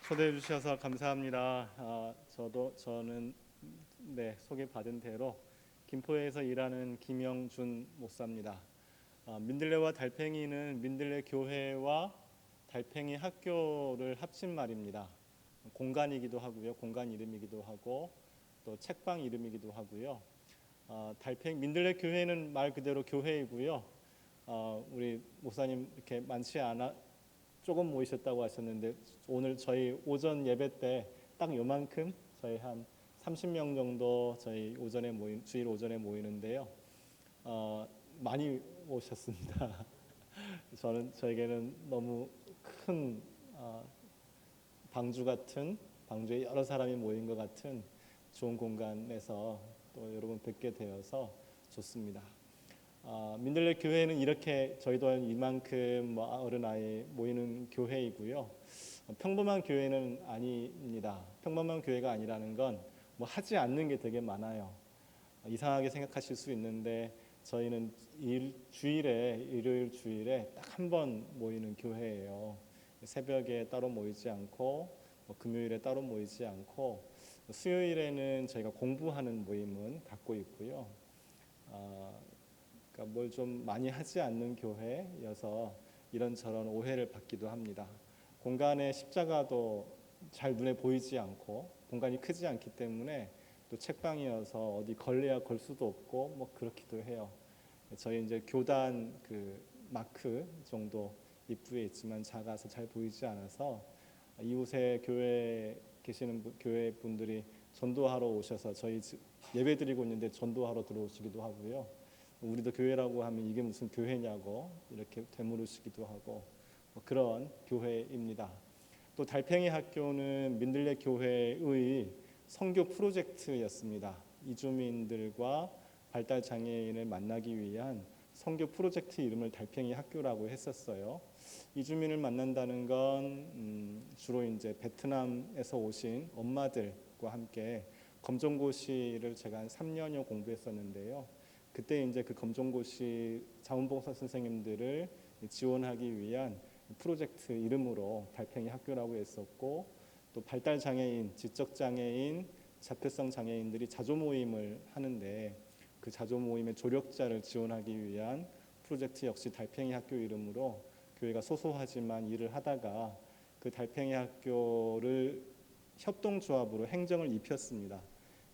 초대해 주셔서 감사합니다. 저는 소개받은 대로 김포에서 일하는 김영준 목사입니다. 민들레와 달팽이는 민들레 교회와 달팽이 학교를 합친 말입니다. 공간이기도 하고요, 공간 이름이기도 하고 또 책방 이름이기도 하고요. 민들레 교회는 말 그대로 교회이고요. 우리 목사님 이렇게 많지 않아 조금 모이셨다고 하셨는데 오늘 저희 오전 예배 때 딱 요만큼 저희 한 30명 정도 저희 주일 오전에 모이는데요. 많이 오셨습니다. 저에게는 너무 큰 방주에 여러 사람이 모인 것 같은 좋은 공간에서 또 여러분 뵙게 되어서 좋습니다. 민들레 교회는 이렇게 저희도 이만큼 어른 아이 모이는 교회이고요. 평범한 교회는 아닙니다. 평범한 교회가 아니라는 건 하지 않는 게 되게 많아요. 이상하게 생각하실 수 있는데 저희는 일요일 주일에 딱 한 번 모이는 교회예요. 새벽에 따로 모이지 않고 금요일에 따로 모이지 않고 수요일에는 저희가 공부하는 모임은 갖고 있고요. 그러니까 뭘 좀 많이 하지 않는 교회여서 이런저런 오해를 받기도 합니다. 공간에 십자가도 잘 눈에 보이지 않고 공간이 크지 않기 때문에 또 책방이어서 어디 걸려야 걸 수도 없고 그렇기도 해요. 저희 이제 교단 그 마크 정도 입구에 있지만 작아서 잘 보이지 않아서 이웃에 교회 계시는 교회 분들이 전도하러 오셔서 저희 예배 드리고 있는데 전도하러 들어오시기도 하고요. 우리도 교회라고 하면 이게 무슨 교회냐고 이렇게 되물으시기도 하고 그런 교회입니다. 또 달팽이 학교는 민들레 교회의 선교 프로젝트였습니다. 이주민들과 발달 장애인을 만나기 위한 선교 프로젝트 이름을 달팽이 학교라고 했었어요. 이주민을 만난다는 건 주로 이제 베트남에서 오신 엄마들과 함께 검정고시를 제가 한 3년여 공부했었는데요. 그때 이제 그 검정고시 자원봉사 선생님들을 지원하기 위한 프로젝트 이름으로 달팽이 학교라고 했었고, 또 발달 장애인, 지적 장애인, 자폐성 장애인들이 자조 모임을 하는데 그 자조 모임의 조력자를 지원하기 위한 프로젝트 역시 달팽이 학교 이름으로 교회가 소소하지만 일을 하다가 그 달팽이 학교를 협동조합으로 행정을 입혔습니다.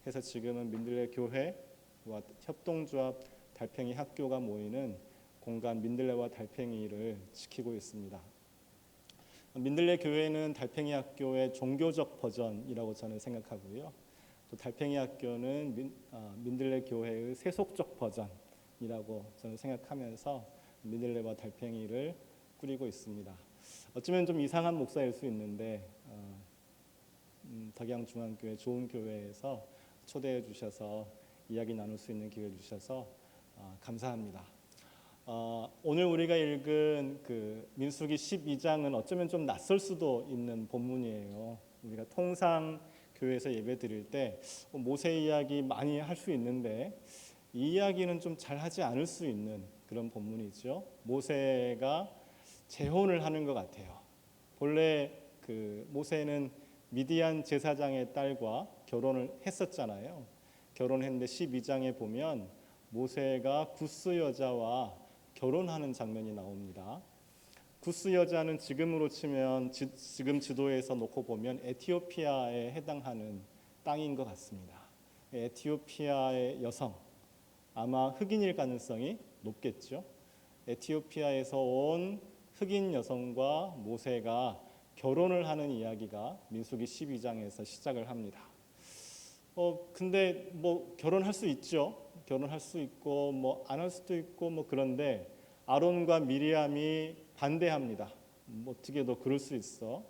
그래서 지금은 민들레 교회와 협동조합 달팽이 학교가 모이는 공간 민들레와 달팽이를 지키고 있습니다. 민들레 교회는 달팽이 학교의 종교적 버전이라고 저는 생각하고요. 또 달팽이 학교는 민들레 교회의 세속적 버전이라고 저는 생각하면서 민들레와 달팽이를 꾸리고 있습니다. 어쩌면 좀 이상한 목사일 수 있는데 덕양중앙교회 좋은 교회에서 초대해 주셔서 이야기 나눌 수 있는 기회를 주셔서 감사합니다. 오늘 우리가 읽은 그 민수기 12장은 어쩌면 좀 낯설 수도 있는 본문이에요. 우리가 통상 교회에서 예배 드릴 때 모세 이야기 많이 할 수 있는데 이 이야기는 좀 잘하지 않을 수 있는 그런 본문이죠. 모세가 재혼을 하는 것 같아요. 본래 그 모세는 미디안 제사장의 딸과 결혼을 했었잖아요. 결혼했는데 12장에 보면 모세가 구스 여자와 결혼하는 장면이 나옵니다. 구스 여자는 지금으로 치면 지금 지도에서 놓고 보면 에티오피아에 해당하는 땅인 것 같습니다. 에티오피아의 여성, 아마 흑인일 가능성이 높겠죠. 에티오피아에서 온 흑인 여성과 모세가 결혼을 하는 이야기가 민수기 12장에서 시작을 합니다. 근데 결혼할 수 있죠. 결혼할 수 있고 안 할 수도 있고 그런데 아론과 미리암이 반대합니다. 어떻게 너 그럴 수 있어?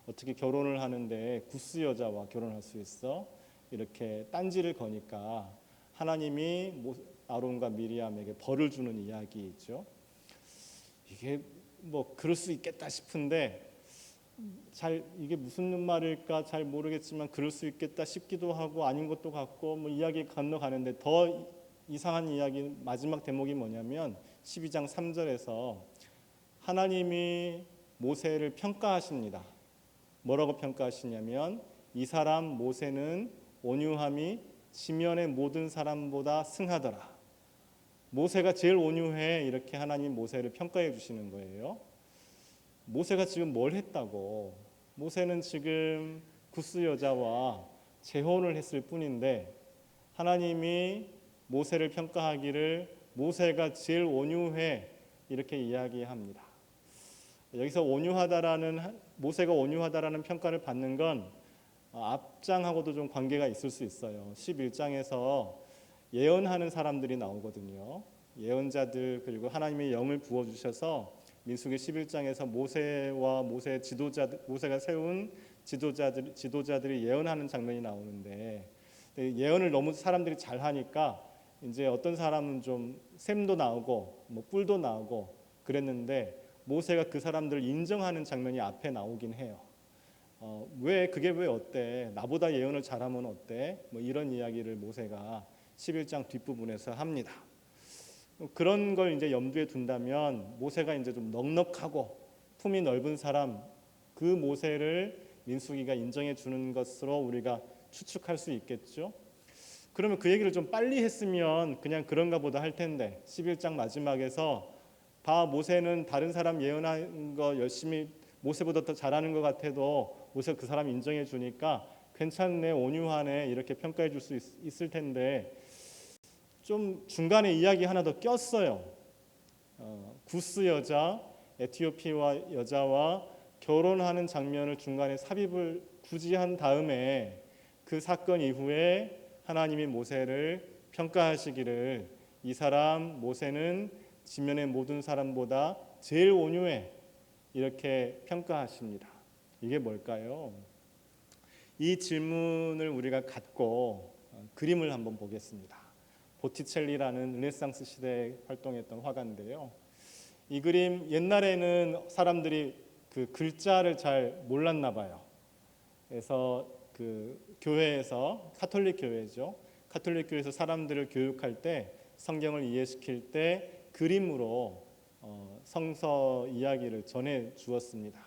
어떻게 결혼을 하는데 구스 여자와 결혼할 수 있어? 이렇게 딴지를 거니까 하나님이 아론과 미리암에게 벌을 주는 이야기이죠. 이게 그럴 수 있겠다 싶은데 이게 무슨 말일까 잘 모르겠지만 그럴 수 있겠다 싶기도 하고 아닌 것도 같고 이야기 건너가는데 더 이상한 이야기 마지막 대목이 뭐냐면 12장 3절에서 하나님이 모세를 평가하십니다. 뭐라고 평가하시냐면 이 사람 모세는 온유함이 지면의 모든 사람보다 승하더라. 모세가 제일 온유해, 이렇게 하나님 모세를 평가해 주시는 거예요. 모세가 지금 뭘 했다고? 모세는 지금 구스 여자와 재혼을 했을 뿐인데 하나님이 모세를 평가하기를 모세가 제일 온유해, 이렇게 이야기합니다. 여기서 모세가 온유하다라는 평가를 받는 건 앞장하고도 좀 관계가 있을 수 있어요. 11장에서 예언하는 사람들이 나오거든요. 예언자들, 그리고 하나님의 영을 부어 주셔서 민수기 11장에서 모세가 세운 지도자들이 예언하는 장면이 나오는데, 예언을 너무 사람들이 잘 하니까 이제 어떤 사람은 좀 샘도 나오고 뭐 뿔도 나오고 그랬는데 모세가 그 사람들을 인정하는 장면이 앞에 나오긴 해요. 그게 왜 어때? 나보다 예언을 잘하면 어때? 뭐 이런 이야기를 모세가 11장 뒷부분에서 합니다. 그런 걸 이제 염두에 둔다면 모세가 이제 좀 넉넉하고 품이 넓은 사람, 그 모세를 민수기가 인정해 주는 것으로 우리가 추측할 수 있겠죠. 그러면 그 얘기를 좀 빨리 했으면 그냥 그런가 보다 할 텐데 11장 마지막에서 모세는 다른 사람 예언한 거 열심히 모세보다 더 잘하는 것 같아도 모세가 그 사람 인정해 주니까 괜찮네, 온유하네, 이렇게 평가해 줄 수 있을 텐데 좀 중간에 이야기 하나 더 꼈어요. 구스 여자, 에티오피아 여자와 결혼하는 장면을 중간에 삽입을 굳이 한 다음에 그 사건 이후에 하나님이 모세를 평가하시기를 이 사람 모세는 지면의 모든 사람보다 제일 온유해, 이렇게 평가하십니다. 이게 뭘까요? 이 질문을 우리가 갖고 그림을 한번 보겠습니다. 보티첼리라는 르네상스 시대에 활동했던 화가인데요. 이 그림 옛날에는 사람들이 그 글자를 잘 몰랐나 봐요. 그래서 그 교회에서 카톨릭 교회죠. 카톨릭 교회에서 사람들을 교육할 때 성경을 이해시킬 때 그림으로 성서 이야기를 전해 주었습니다.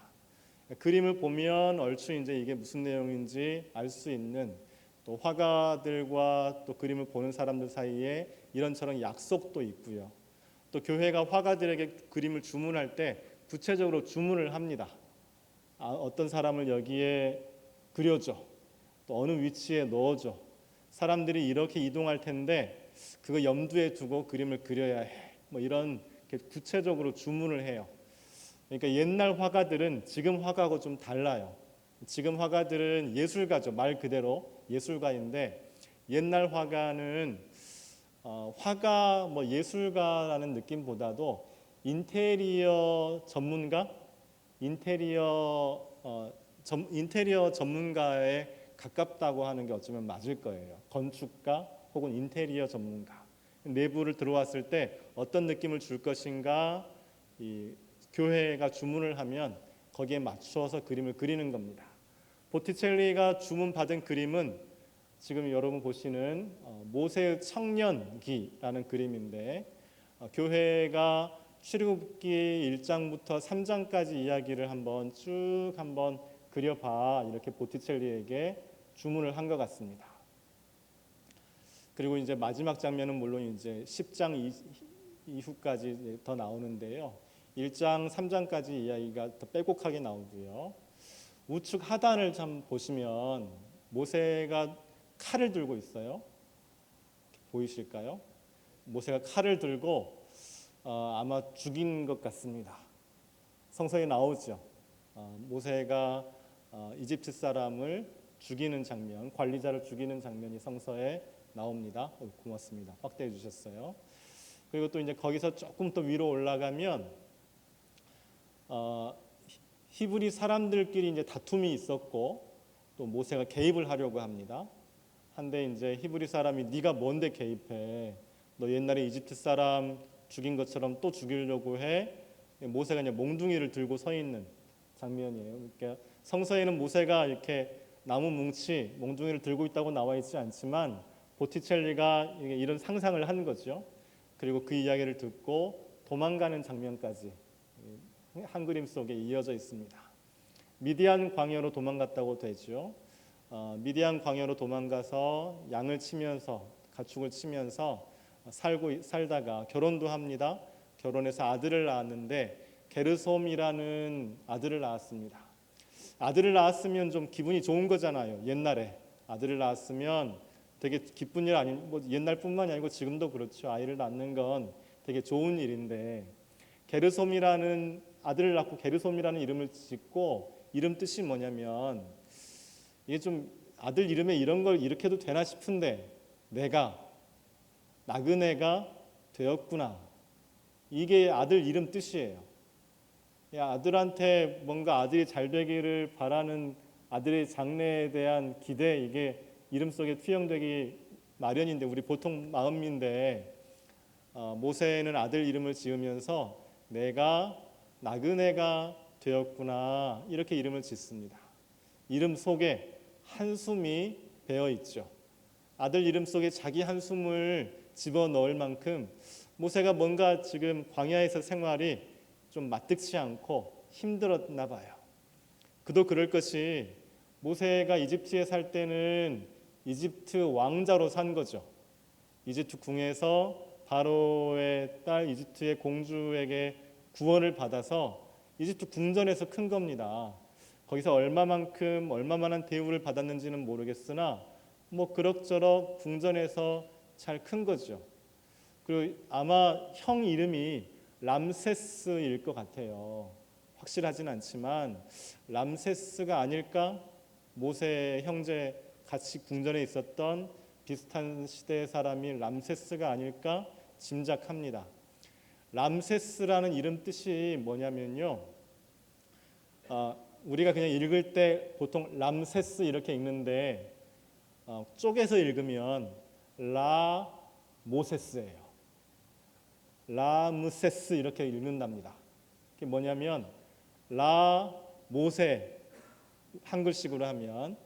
그림을 보면 얼추 이제 이게 무슨 내용인지 알 수 있는, 또 화가들과 또 그림을 보는 사람들 사이에 이런저런 약속도 있고요. 또 교회가 화가들에게 그림을 주문할 때 구체적으로 주문을 합니다. 어떤 사람을 여기에 그려줘, 또 어느 위치에 넣어줘, 사람들이 이렇게 이동할 텐데 그거 염두에 두고 그림을 그려야 해, 뭐 이런 구체적으로 주문을 해요. 그러니까 옛날 화가들은 지금 화가하고 좀 달라요. 지금 화가들은 예술가죠. 말 그대로 예술가인데 옛날 화가는 화가 뭐 예술가라는 느낌보다도 인테리어 전문가, 인테리어 전문가에 가깝다고 하는 게 어쩌면 맞을 거예요. 건축가 혹은 인테리어 전문가. 내부를 들어왔을 때 어떤 느낌을 줄 것인가, 이 교회가 주문을 하면 거기에 맞추어서 그림을 그리는 겁니다. 보티첼리가 주문받은 그림은 지금 여러분 보시는 모세의 청년기라는 그림인데, 교회가 출애굽기 1장부터 3장까지 이야기를 한번 그려봐, 이렇게 보티첼리에게 주문을 한 것 같습니다. 그리고 이제 마지막 장면은 물론 이제 10장 이후까지 더 나오는데요. 1장 3장까지 이야기가 더 빼곡하게 나오고요. 우측 하단을 참 보시면 모세가 칼을 들고 있어요. 보이실까요? 모세가 칼을 들고 아마 죽인 것 같습니다. 성서에 나오죠. 모세가 이집트 사람을 죽이는 장면, 관리자를 죽이는 장면이 성서에 나옵니다. 고맙습니다. 확대해 주셨어요. 그리고 또 이제 거기서 조금 더 위로 올라가면 히브리 사람들끼리 이제 다툼이 있었고 또 모세가 개입을 하려고 합니다. 한데 이제 히브리 사람이 네가 뭔데 개입해? 너 옛날에 이집트 사람 죽인 것처럼 또 죽이려고 해? 모세가 그냥 몽둥이를 들고 서 있는 장면이에요. 그러니까 성서에는 모세가 이렇게 나무 뭉치 몽둥이를 들고 있다고 나와 있지 않지만 보티첼리가 이런 상상을 한 거죠. 그리고 그 이야기를 듣고 도망가는 장면까지 한 그림 속에 이어져 있습니다. 미디안 광야로 도망갔다고 되죠. 미디안 광야로 도망가서 양을 치면서 가축을 치면서 살다가 결혼도 합니다. 결혼해서 아들을 낳았는데 게르솜이라는 아들을 낳았습니다. 아들을 낳았으면 좀 기분이 좋은 거잖아요. 옛날에 아들을 낳았으면 되게 기쁜 일 아니, 뭐 옛날뿐만이 아니고 지금도 그렇죠. 아이를 낳는 건 되게 좋은 일인데 게르솜이라는 아들을 낳고 게르솜이라는 이름을 짓고 이름 뜻이 뭐냐면 이게 좀 아들 이름에 이런 걸 일으켜도 되나 싶은데 내가 나그네가 되었구나. 이게 아들 이름 뜻이에요. 아들한테 뭔가 아들이 잘 되기를 바라는 아들의 장래에 대한 기대 이게 이름 속에 투영되기 마련인데 우리 보통 마음인데 모세는 아들 이름을 지으면서 내가 나그네가 되었구나 이렇게 이름을 짓습니다. 이름 속에 한숨이 배어 있죠. 아들 이름 속에 자기 한숨을 집어넣을 만큼 모세가 뭔가 지금 광야에서 생활이 좀 마뜩치 않고 힘들었나 봐요. 그도 그럴 것이 모세가 이집트에 살 때는 이집트 왕자로 산 거죠. 이집트 궁에서 바로의 딸 이집트의 공주에게 구원을 받아서 이집트 궁전에서 큰 겁니다. 거기서 얼마만한 대우를 받았는지는 모르겠으나 뭐 그럭저럭 궁전에서 잘 큰 거죠. 그리고 아마 형 이름이 람세스일 것 같아요. 확실하진 않지만 람세스가 아닐까? 모세 형제 같이 궁전에 있었던 비슷한 시대의 사람이 람세스가 아닐까 짐작합니다. 람세스라는 이름 뜻이 뭐냐면요. 우리가 그냥 읽을 때 보통 람세스 이렇게 읽는데 쪼개서 읽으면 라모세스예요. 라므세스 이렇게 읽는답니다. 그게 뭐냐면 라모세 한글식으로 하면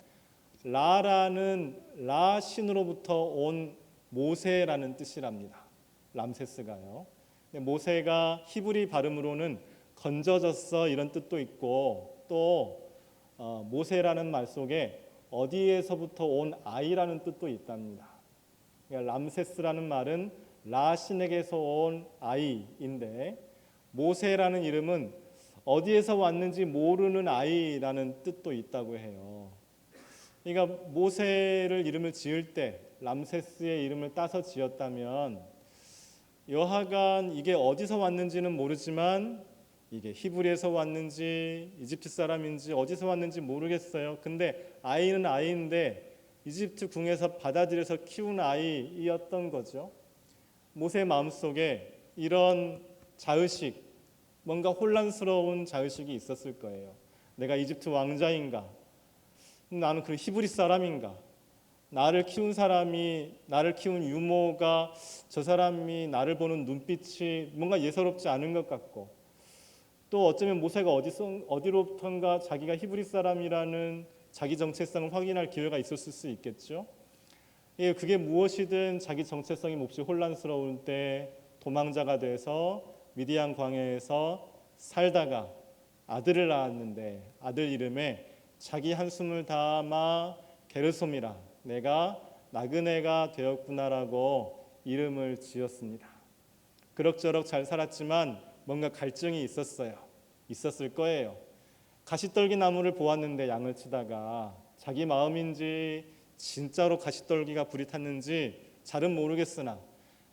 라라는 라신으로부터 온 모세라는 뜻이랍니다. 람세스가요. 모세가 히브리 발음으로는 건져졌어 이런 뜻도 있고 또 모세라는 말 속에 어디에서부터 온 아이라는 뜻도 있답니다. 그러니까 람세스라는 말은 라신에게서 온 아이인데 모세라는 이름은 어디에서 왔는지 모르는 아이라는 뜻도 있다고 해요. 그러니까 모세를 이름을 지을 때 람세스의 이름을 따서 지었다면 여하간 이게 어디서 왔는지는 모르지만 이게 히브리에서 왔는지 이집트 사람인지 어디서 왔는지 모르겠어요. 근데 아이는 아이인데 이집트 궁에서 받아들여서 키운 아이였던 거죠. 모세 마음속에 이런 자의식, 뭔가 혼란스러운 자의식이 있었을 거예요. 내가 이집트 왕자인가? 나는 그 히브리 사람인가? 나를 키운 사람이, 나를 키운 유모가 저 사람이 나를 보는 눈빛이 뭔가 예사롭지 않은 것 같고 또 어쩌면 모세가 어디로부턴가 자기가 히브리 사람이라는 자기 정체성을 확인할 기회가 있었을 수 있겠죠. 그게 무엇이든 자기 정체성이 몹시 혼란스러울 때 도망자가 돼서 미디안 광야에서 살다가 아들을 낳았는데 아들 이름에 자기 한숨을 담아 게르솜이라 내가 나그네가 되었구나라고 이름을 지었습니다. 그럭저럭 잘 살았지만 뭔가 갈증이 있었을 거예요. 가시떨기 나무를 보았는데 양을 치다가 자기 마음인지 진짜로 가시떨기가 불이 탔는지 잘은 모르겠으나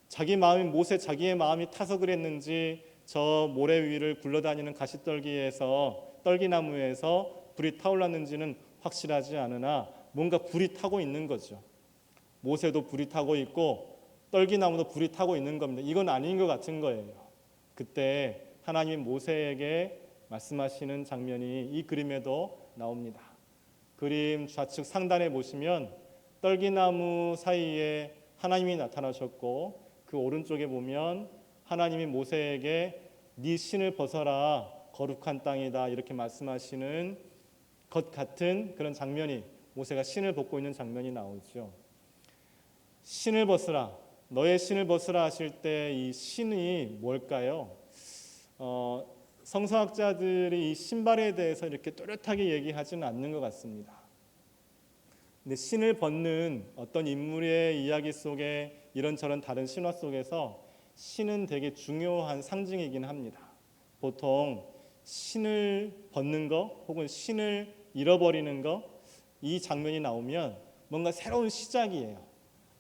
자기 마음이 모세 자기의 마음이 타서 그랬는지 저 모래 위를 굴러다니는 가시떨기에서 떨기나무에서 불이 타올랐는지는 확실하지 않으나 뭔가 불이 타고 있는 거죠. 모세도 불이 타고 있고 떨기나무도 불이 타고 있는 겁니다. 이건 아닌 것 같은 거예요. 그때 하나님이 모세에게 말씀하시는 장면이 이 그림에도 나옵니다. 그림 좌측 상단에 보시면 떨기나무 사이에 하나님이 나타나셨고 그 오른쪽에 보면 하나님이 모세에게 네 신을 벗어라 거룩한 땅이다 이렇게 말씀하시는 것 같은 그런 장면이 모세가 신을 벗고 있는 장면이 나오죠. 신을 벗으라, 너의 신을 벗으라 하실 때 이 신이 뭘까요? 성서학자들이 이 신발에 대해서 이렇게 또렷하게 얘기하지는 않는 것 같습니다. 근데 신을 벗는 어떤 인물의 이야기 속에 이런저런 다른 신화 속에서 신은 되게 중요한 상징이긴 합니다. 보통 신을 벗는 거 혹은 신을 잃어버리는 거, 이 장면이 나오면 뭔가 새로운 시작이에요.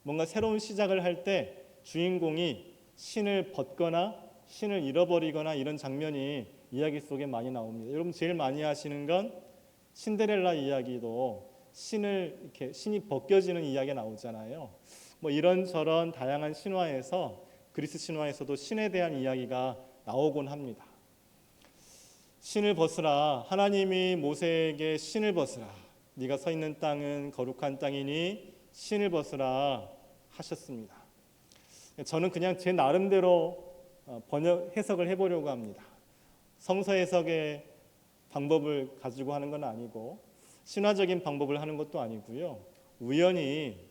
뭔가 새로운 시작을 할 때 주인공이 신을 벗거나 신을 잃어버리거나 이런 장면이 이야기 속에 많이 나옵니다. 여러분 제일 많이 하시는 건 신데렐라 이야기도 신이 벗겨지는 이야기가 나오잖아요. 뭐 이런저런 다양한 신화에서 그리스 신화에서도 신에 대한 이야기가 나오곤 합니다. 신을 벗으라, 하나님이 모세에게 신을 벗으라, 네가 서 있는 땅은 거룩한 땅이니 신을 벗으라 하셨습니다. 저는 그냥 제 나름대로 해석을 해보려고 합니다. 성서 해석의 방법을 가지고 하는 건 아니고 신화적인 방법을 하는 것도 아니고요. 우연히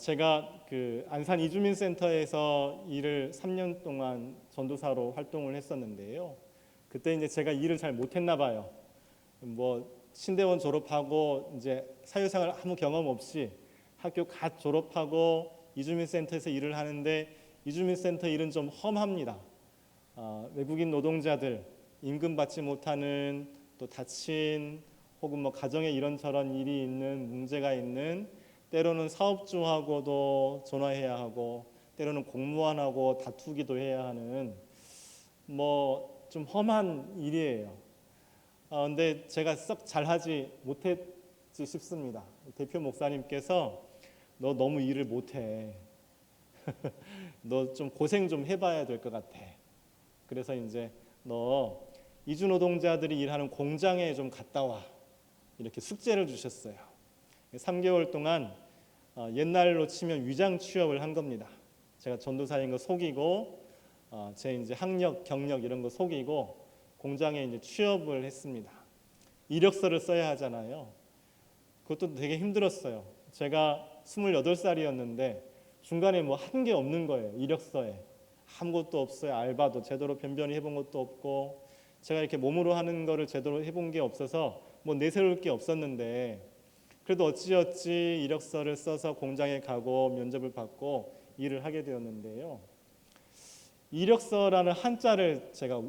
제가 그 안산 이주민센터에서 일을 3년 동안 전도사로 활동을 했었는데요. 그때 이제 제가 일을 잘 못했나 봐요. 뭐 신대원 졸업하고 이제 사회생활 아무 경험 없이 학교 갓 졸업하고 이주민센터에서 일을 하는데 이주민센터 일은 좀 험합니다. 외국인 노동자들, 임금 받지 못하는, 또 다친 혹은 뭐 가정에 이런저런 일이 있는, 문제가 있는, 때로는 사업주하고도 전화해야 하고 때로는 공무원하고 다투기도 해야 하는 뭐 좀 험한 일이에요. 근데 제가 썩 잘하지 못했지 싶습니다. 대표 목사님께서 너 너무 일을 못해. 너 좀 고생 좀 해봐야 될 것 같아. 그래서 이제 너 이주 노동자들이 일하는 공장에 좀 갔다 와. 이렇게 숙제를 주셨어요. 3개월 동안 옛날로 치면 위장 취업을 한 겁니다. 제가 전도사인 거 속이고 제 이제 학력, 경력 이런 거 속이고 공장에 이제 취업을 했습니다. 이력서를 써야 하잖아요. 그것도 되게 힘들었어요. 제가 28살이었는데 중간에 뭐 한 게 없는 거예요. 이력서에 아무것도 없어요. 알바도 제대로 변변히 해본 것도 없고 제가 이렇게 몸으로 하는 거를 제대로 해본 게 없어서 뭐 내세울 게 없었는데 그래도 어찌어찌 이력서를 써서 공장에 가고 면접을 받고 일을 하게 되었는데요. 이력서라는 한자를 제가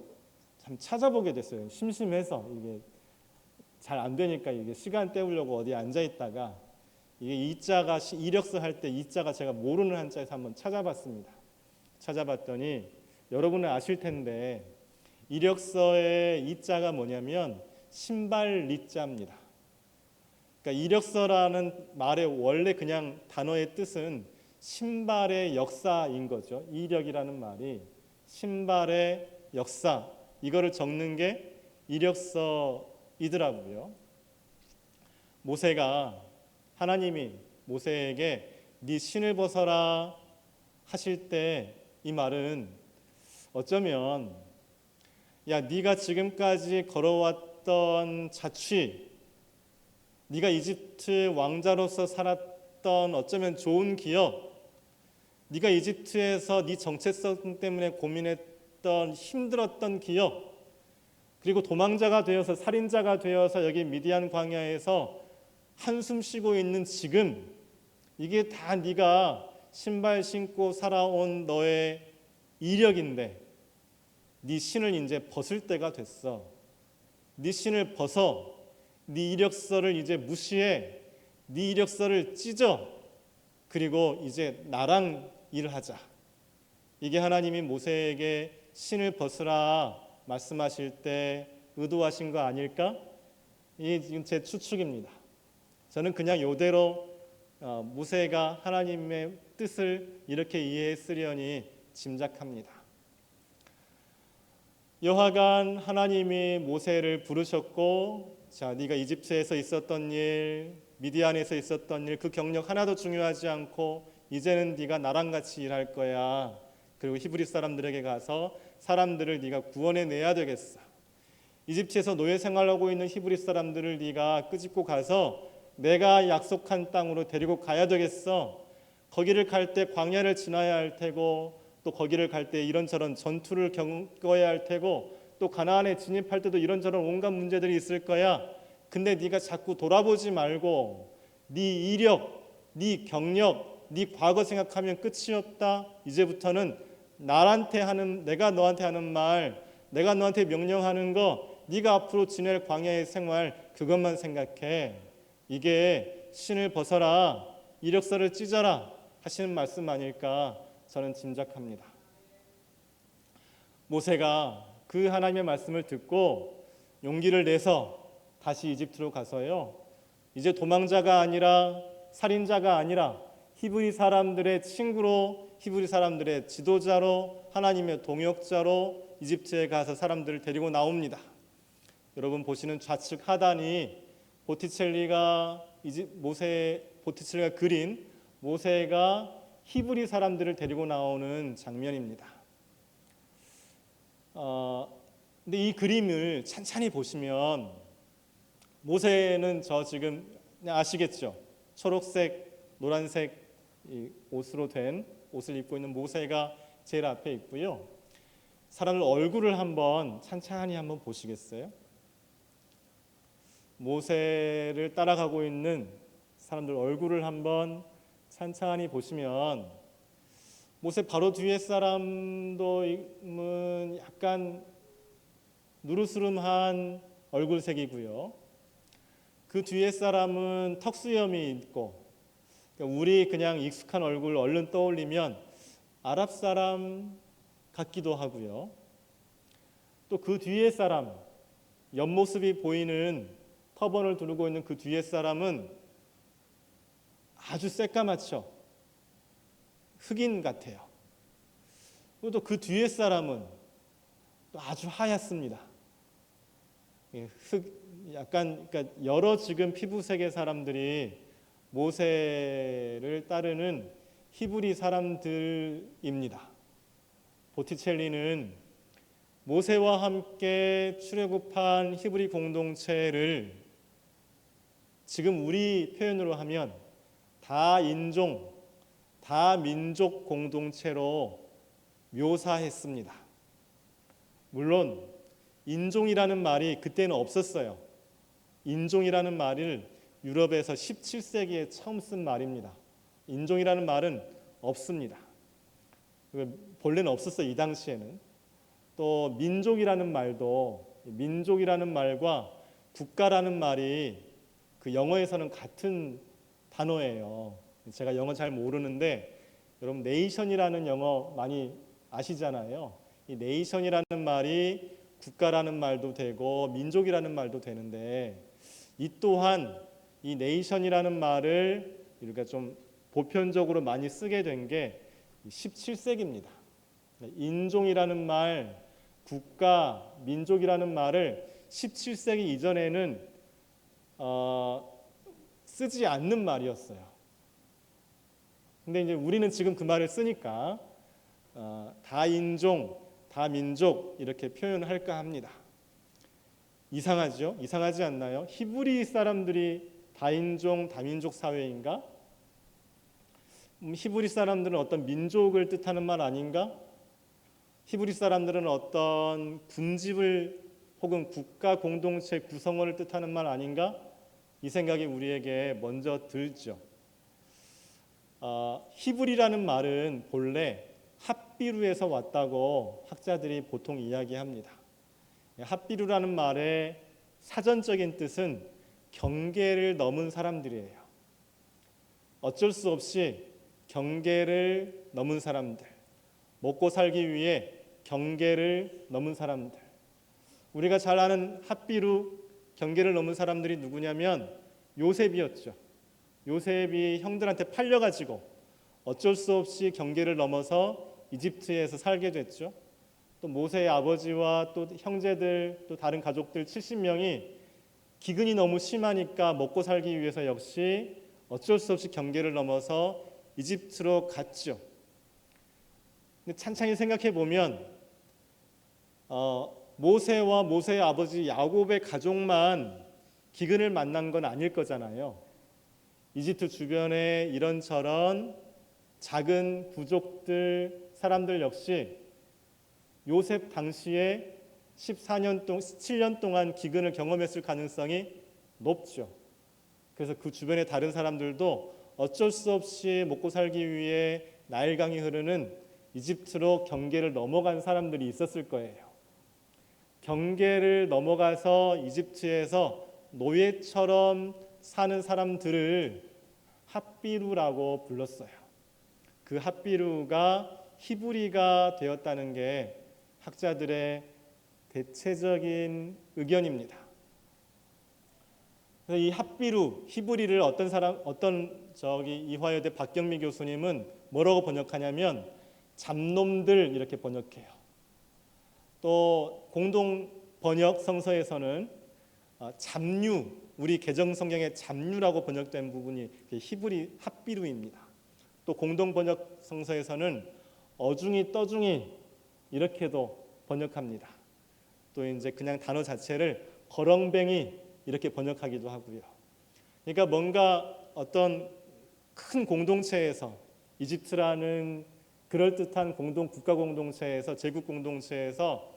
참 찾아보게 됐어요. 심심해서 이게 잘 안 되니까 이게 시간 때우려고 어디에 앉아 있다가 이게 이자가 이력서 할 때 이자가 제가 모르는 한자에서 한번 찾아봤습니다. 찾아봤더니 여러분은 아실 텐데 이력서의 이자가 뭐냐면 신발 리자입니다. 그러니까 이력서라는 말의 원래 그냥 단어의 뜻은 신발의 역사인 거죠. 이력이라는 말이 신발의 역사, 이거를 적는 게 이력서이더라고요. 모세가 하나님이 모세에게 네 신을 벗어라 하실 때 이 말은 어쩌면 야 네가 지금까지 걸어왔던 자취, 네가 이집트 왕자로서 살았던 어쩌면 좋은 기억, 네가 이집트에서 네 정체성 때문에 고민했던 힘들었던 기억, 그리고 도망자가 되어서 살인자가 되어서 여기 미디안 광야에서 한숨 쉬고 있는 지금, 이게 다 네가 신발 신고 살아온 너의 이력인데 네 신을 이제 벗을 때가 됐어. 네 신을 벗어. 네 이력서를 이제 무시해. 네 이력서를 찢어. 그리고 이제 나랑 일하자. 이게 하나님이 모세에게 신을 벗으라 말씀하실 때 의도하신 거 아닐까? 이게 지금 제 추측입니다. 저는 그냥 이대로 모세가 하나님의 뜻을 이렇게 이해했으려니 짐작합니다. 여하간 하나님이 모세를 부르셨고, 자, 네가 이집트에서 있었던 일, 미디안에서 있었던 일, 그 경력 하나도 중요하지 않고 이제는 네가 나랑 같이 일할 거야. 그리고 히브리 사람들에게 가서 사람들을 네가 구원해 내야 되겠어. 이집트에서 노예 생활하고 있는 히브리 사람들을 네가 끄집고 가서 내가 약속한 땅으로 데리고 가야 되겠어. 거기를 갈 때 광야를 지나야 할 테고 또 거기를 갈 때 이런저런 전투를 겪어야 할 테고 또 가나안에 진입할 때도 이런저런 온갖 문제들이 있을 거야. 근데 네가 자꾸 돌아보지 말고 네 이력, 네 경력, 네 과거 생각하면 끝이 없다. 이제부터는 내가 너한테 하는 말, 내가 너한테 명령하는 거, 네가 앞으로 지낼 광야의 생활 그것만 생각해. 이게 신을 벗어라, 이력서를 찢어라 하시는 말씀 아닐까 저는 짐작합니다. 모세가 그 하나님의 말씀을 듣고 용기를 내서 다시 이집트로 가서요, 이제 도망자가 아니라 살인자가 아니라 히브리 사람들의 친구로, 히브리 사람들의 지도자로, 하나님의 동역자로 이집트에 가서 사람들을 데리고 나옵니다. 여러분 보시는 좌측 하단이 보티첼리가 그린 모세가 히브리 사람들을 데리고 나오는 장면입니다. 근데 이 그림을 찬찬히 보시면 모세는 저 지금 그냥 아시겠죠? 초록색, 노란색 옷으로 된 옷을 입고 있는 모세가 제일 앞에 있고요. 사람들 얼굴을 한번 찬찬히 한번 보시겠어요? 모세를 따라가고 있는 사람들 얼굴을 한번 찬찬히 보시면 모세 바로 뒤에 사람도 약간 누르스름한 얼굴색이고요. 그 뒤에 사람은 턱수염이 있고, 우리 그냥 익숙한 얼굴 얼른 떠올리면 아랍 사람 같기도 하고요. 또 그 뒤에 사람, 옆모습이 보이는 터번을 두르고 있는 그 뒤에 사람은 아주 새까맣죠. 흑인 같아요. 또 그 뒤에 사람은 또 아주 하얗습니다. 그러니까 여러 지금 피부색의 사람들이 모세를 따르는 히브리 사람들입니다. 보티첼리는 모세와 함께 출애굽한 히브리 공동체를 지금 우리 표현으로 하면 다인종, 다민족 공동체로 묘사했습니다. 물론 인종이라는 말이 그때는 없었어요. 인종이라는 말을 유럽에서 17세기에 처음 쓴 말입니다. 인종이라는 말은 없습니다. 본래는 없었어요. 이 당시에는. 또 민족이라는 말과 국가라는 말이 그 영어에서는 같은 단어예요. 제가 영어 잘 모르는데 여러분 네이션이라는 영어 많이 아시잖아요. 이 네이션이라는 말이 국가라는 말도 되고 민족이라는 말도 되는데 이 또한 이 네이션이라는 말을 우리가 좀 보편적으로 많이 쓰게 된 게 17세기입니다. 인종이라는 말, 국가, 민족이라는 말을 17세기 이전에는 쓰지 않는 말이었어요. 근데 이제 우리는 지금 그 말을 쓰니까 다인종, 다민족 이렇게 표현할까 합니다. 이상하죠? 이상하지 않나요? 히브리 사람들이 다인종, 다민족 사회인가? 히브리 사람들은 어떤 민족을 뜻하는 말 아닌가? 히브리 사람들은 어떤 군집을 혹은 국가 공동체 구성원을 뜻하는 말 아닌가? 이 생각이 우리에게 먼저 들죠. 히브리라는 말은 본래 핫비루에서 왔다고 학자들이 보통 이야기합니다. 핫비루라는 말의 사전적인 뜻은 경계를 넘은 사람들이에요. 어쩔 수 없이 경계를 넘은 사람들, 먹고 살기 위해 경계를 넘은 사람들. 우리가 잘 아는 핫비루 경계를 넘은 사람들이 누구냐면 요셉이었죠. 요셉이 형들한테 팔려가지고 어쩔 수 없이 경계를 넘어서 이집트에서 살게 됐죠. 또 모세의 아버지와 또 형제들 또 다른 가족들 70명이 기근이 너무 심하니까 먹고 살기 위해서 역시 어쩔 수 없이 경계를 넘어서 이집트로 갔죠. 근데 찬찬히 생각해 보면 모세와 모세의 아버지 야곱의 가족만 기근을 만난 건 아닐 거잖아요. 이집트 주변에 이런저런 작은 부족들, 사람들 역시 요셉 당시에 17년 동안 기근을 경험했을 가능성이 높죠. 그래서 그 주변의 다른 사람들도 어쩔 수 없이 먹고 살기 위해 나일강이 흐르는 이집트로 경계를 넘어간 사람들이 있었을 거예요. 경계를 넘어가서 이집트에서 노예처럼 사는 사람들을 핫비루라고 불렀어요. 그 핫비루가 히브리가 되었다는 게 학자들의 대체적인 의견입니다. 그래서 이 핫비루, 히브리를 어떤 이화여대 박경미 교수님은 뭐라고 번역하냐면 잡놈들 이렇게 번역해요. 또 공동 번역 성서에서는 잡류, 우리 개정 성경의 잡류라고 번역된 부분이 히브리 핫비루입니다. 또 공동 번역 성서에서는 어중이 떠중이 이렇게도 번역합니다. 또 이제 그냥 단어 자체를 거렁뱅이 이렇게 번역하기도 하고요. 그러니까 뭔가 어떤 큰 공동체에서 이집트라는 그럴듯한 국가 공동체에서 제국 공동체에서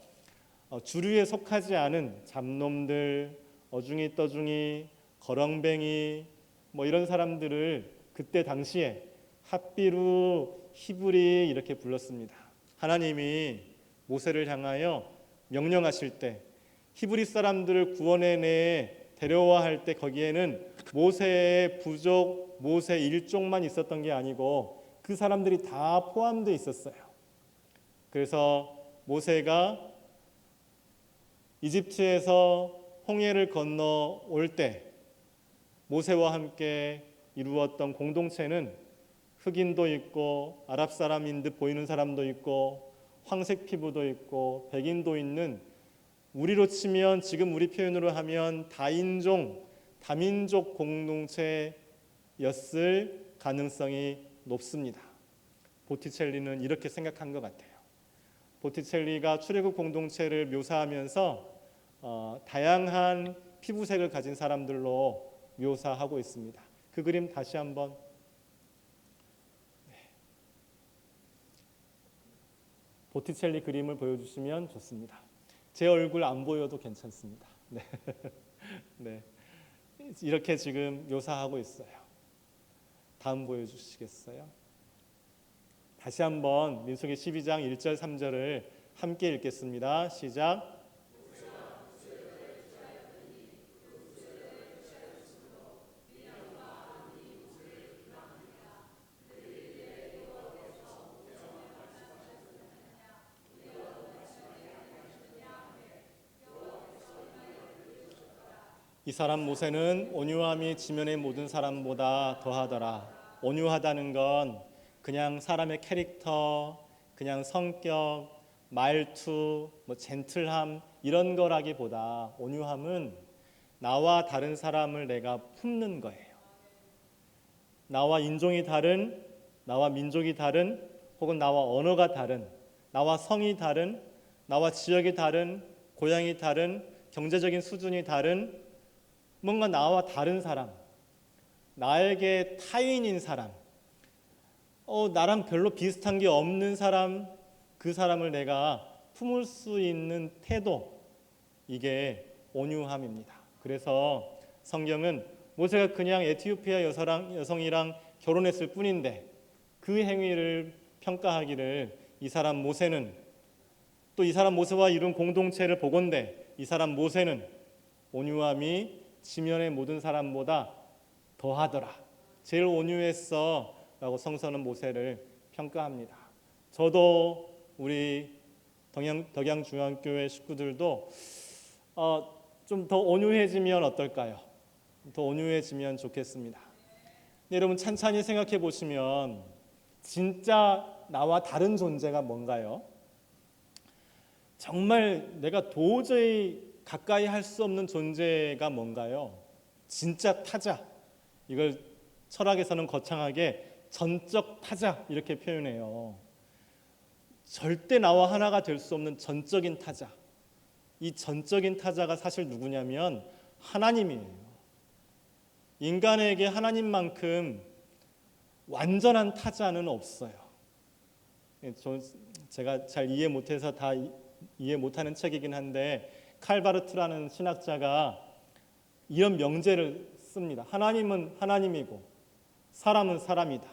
주류에 속하지 않은 잡놈들, 어중이 떠중이, 거렁뱅이 뭐 이런 사람들을 그때 당시에 핫비루, 히브리 이렇게 불렀습니다. 하나님이 모세를 향하여 명령하실 때 히브리 사람들을 구원해내 데려와 할 때 거기에는 모세의 부족, 모세 일족만 있었던 게 아니고 그 사람들이 다 포함되어 있었어요. 그래서 모세가 이집트에서 홍해를 건너 올 때 모세와 함께 이루었던 공동체는 흑인도 있고 아랍 사람인 듯 보이는 사람도 있고 황색 피부도 있고 백인도 있는, 우리로 치면 지금 우리 표현으로 하면 다인종, 다민족 공동체였을 가능성이 높습니다. 보티첼리는 이렇게 생각한 것 같아요. 보티첼리가 출애굽 공동체를 묘사하면서 다양한 피부색을 가진 사람들로 묘사하고 있습니다. 그 그림 다시 한번. 보티첼리 그림을 보여주시면 좋습니다. 제 얼굴 안 보여도 괜찮습니다. 네. 네. 이렇게 지금 묘사하고 있어요. 다음 보여주시겠어요? 다시 한번 민수기 12장 1절 3절을 함께 읽겠습니다. 시작. 이 사람 모세는 온유함이 지면의 모든 사람보다 더하더라. 온유하다는 건 그냥 사람의 캐릭터, 그냥 성격, 말투, 젠틀함 이런 거라기보다 온유함은 나와 다른 사람을 내가 품는 거예요. 나와 인종이 다른, 나와 민족이 다른, 혹은 나와 언어가 다른, 나와 성이 다른, 나와 지역이 다른, 고향이 다른, 경제적인 수준이 다른, 뭔가 나와 다른 사람, 나에게 타인인 사람, 나랑 별로 비슷한 게 없는 사람, 그 사람을 내가 품을 수 있는 태도, 이게 온유함입니다. 그래서 성경은 모세가 그냥 에티오피아 여성이랑 결혼했을 뿐인데 그 행위를 평가하기를 이 사람 모세는, 또 이 사람 모세와 이룬 공동체를 보건대 이 사람 모세는 온유함이 지면의 모든 사람보다 더하더라. 제일 온유했어 라고 성서는 모세를 평가합니다. 저도 우리 덕양중앙교회 식구들도 좀 더 온유해지면 어떨까요? 더 온유해지면 좋겠습니다. 여러분 찬찬히 생각해 보시면 진짜 나와 다른 존재가 뭔가요? 정말 내가 도저히 가까이 할 수 없는 존재가 뭔가요? 진짜 타자. 이걸 철학에서는 거창하게 전적 타자 이렇게 표현해요. 절대 나와 하나가 될 수 없는 전적인 타자. 이 전적인 타자가 사실 누구냐면 하나님이에요. 인간에게 하나님만큼 완전한 타자는 없어요. 제가 잘 이해 못해서 다 이해 못하는 책이긴 한데 칼바르트라는 신학자가 이런 명제를 씁니다. 하나님은 하나님이고 사람은 사람이다.